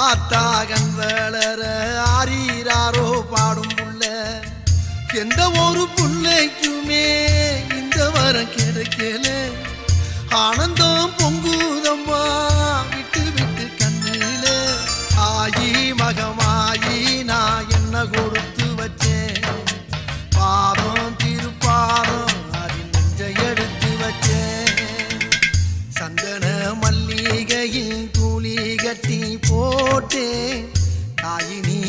ஆத்தாகன் வளர ஆரீராரோ பாடும் புள்ள எந்த ஒரு புள்ளைக்குமே இந்த வரம் கிடைக்கல ஆனந்தம் பொங்குதம்மா விட்டு விட்டு கண்ணில ஆயி மகமாயி நான் என்ன கொடுத்து வச்சேன் பாதம் திருப்பாதம் அதில் நெஞ்ச எடுத்து வச்சேன் சந்தன மல்லிகையில் தூளி கட்டி போட்டேன் தாயினி